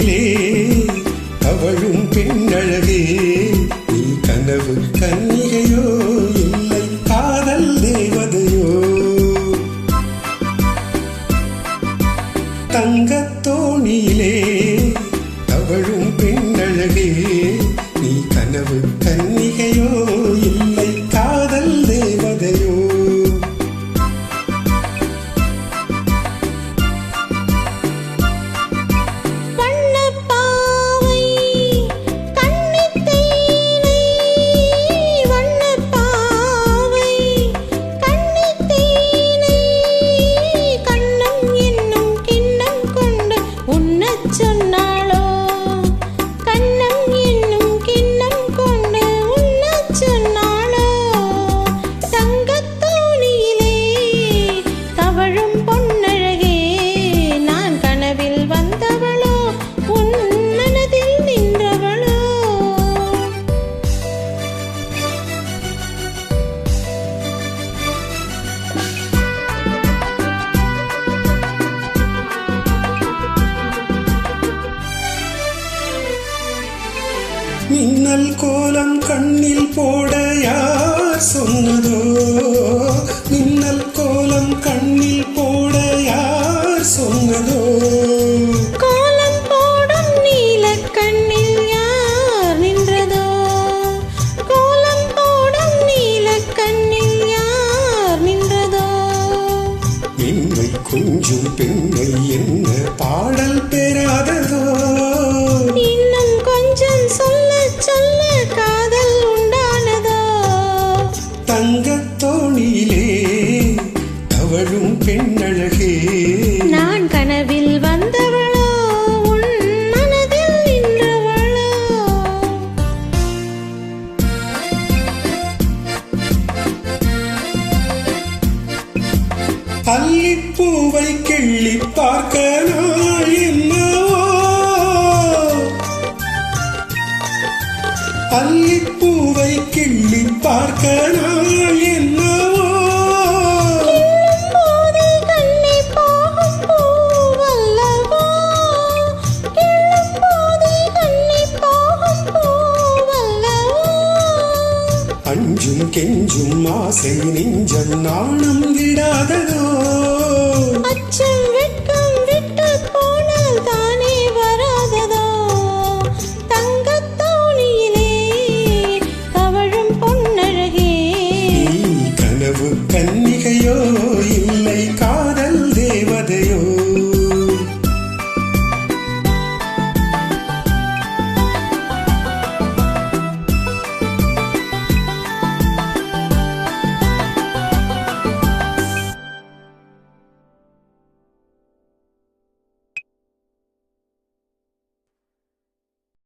தோணியிலே அவளும் பெண்ணழகே நீ கனவு கன்னிகையோ இல்லை காதல் தேவதையோ தங்கத் தோணியிலே அவளும் பெண்ணழகே நீ கனவு கன்னிகையோ இல்லை காதல் தேவதையோ மின்னல் கோலம் கண்ணில் போட யார் சொன்னதோ மின்னல் கோலம் கண்ணில் போட யார் சொன்னதோ கோலம் போடும் நீல கண்ணில் யார் நின்றதோ கோலம் போடும் நீல கண்ணில் யார் நின்றதோ என்னை கொஞ்சம் பெண்ணை என்ன பாடல் பெறாததோ இன்னும் கொஞ்சம் சொல்ல சொல்ல காதல் உண்டானதோ தங்கத் தோணியிலே அவளும் பெண்ணழகே நான் கனவில் வந்தவளோ உன் மனதில் நின்றவளோ அல்லிப்பூவை கிள்ளி பார்க்க நாள் என்னவோ அல்லிப்பூவை கிள்ளி பார்க்க நாள் என்னவோ போது கண்ணை போகும் பூவல்லவோ கிள்ளும் போது கண்ணை போகும் பூவல்லவோ அஞ்சும் கெஞ்சும் ஆசை நெஞ்சம் நாணம் விடாததோ அச்சம் வெட்கம் விட்டு போனால் தானே வராததோ தங்கத் தோணியிலே தவழும் பொன்னழகே நீ கனவு கண்